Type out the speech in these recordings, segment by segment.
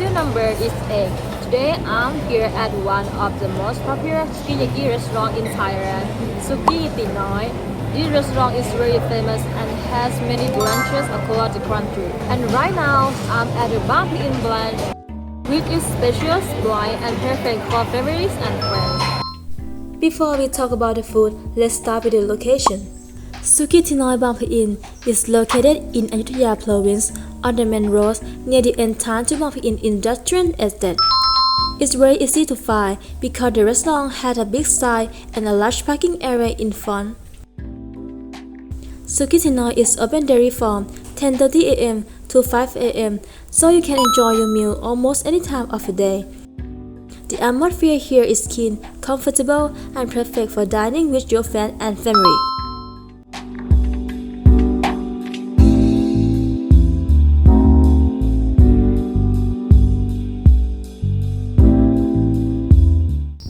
Review number is 8. Today I'm here at one of the most popular sukiyaki restaurant in Thailand, Suki Tinoi. This restaurant is very famous and has many branches across the country. And right now I'm at the Bang Pi In branch, which is special, blind and perfect for families and friends. Before we talk about the food, let's start with the location. Suki Tinoi Bang Pi In is located in Ayutthaya province on the main road near the entrance to Bang Pi In Industrial Estate. It's very easy to find because the restaurant has a big sign and a large parking area in front. Suki Tinoi is open daily from 10:30 a.m. to 5 a.m. so you can enjoy your meal almost any time of the day. The atmosphere here is clean, comfortable, and perfect for dining with your friends and family.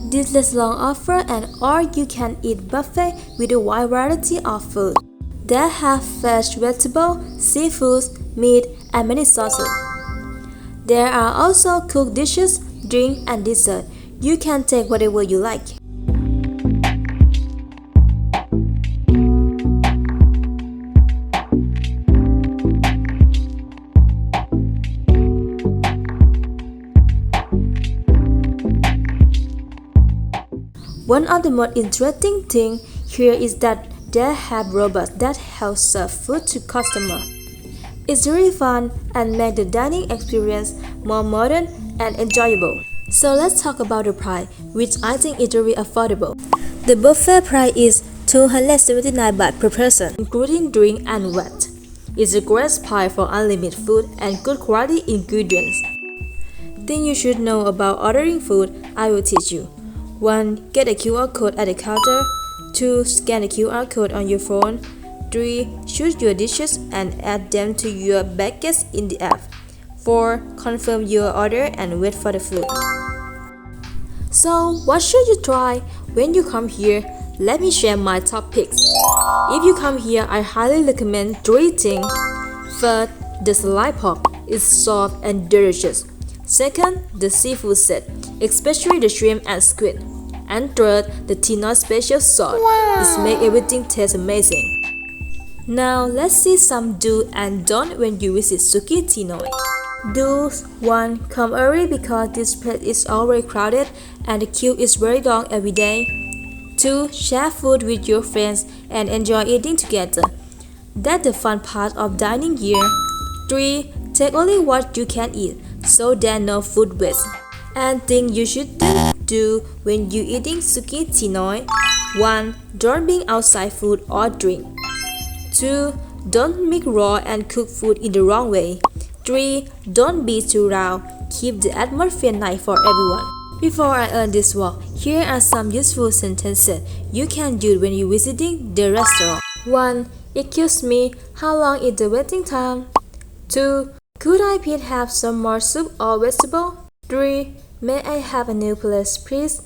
This restaurant offers an all-you-can-eat buffet with a wide variety of food. They have fresh vegetables, seafood, meat, and many sauces. There are also cooked dishes, drink, and dessert. You can take whatever you like. One of the most interesting things here is that they have robots that help serve food to customers. It's really fun and makes the dining experience more modern and enjoyable. So let's talk about the price, which I think is really affordable. The buffet price is 279 baht per person, including drink and wet. It's a great price for unlimited food and good quality ingredients. Things you should know about ordering food, I will teach you. 1. Get a QR code at the counter. 2. Scan the QR code on your phone. 3. Choose your dishes and add them to your baskets in the app. 4. Confirm your order and wait for the food. So, what should you try when you come here? Let me share my top picks. If you come here, I highly recommend 3 things. First, the sliced pork is soft and delicious. Second, the seafood set, especially the shrimp and squid. And third, the Tinoi special sauce. It makes everything taste amazing. Now let's see some do and don't when you visit Suki Tinoi. Do's: 1. Come early because this place is already crowded and the queue is very long every day. 2. Share food with your friends and enjoy eating together. That's the fun part of dining here. 3. Take only what you can eat, so there's no food waste. And things you should do when you eating Suki Tinoi. 1. Don't bring outside food or drink. 2. Don't mix raw and cooked food in the wrong way. 3. Don't be too loud. Keep the atmosphere nice for everyone. Before I end this vlog, here are some useful sentences you can use when you're visiting the restaurant. 1. Excuse me, how long is the waiting time? 2. Could I please have some more soup or vegetable? 3. May I have a new place, please?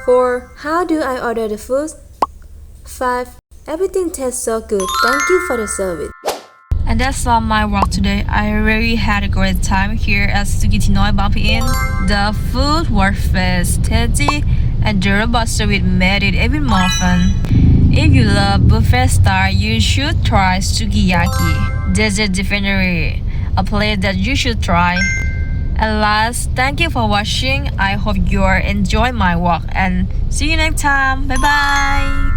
4. How do I order the food? 5. Everything tastes so good. Thank you for the service. And that's all my vlog today. I really had a great time here at Suki Tinoi Bang Pi In. The food was fresh, tasty, and the robot service made it even more fun. If you love buffet style, you should try Sukiyaki. This is definitely a place that you should try. And last, thank you for watching. I hope you enjoy my walk and see you next time. Bye bye.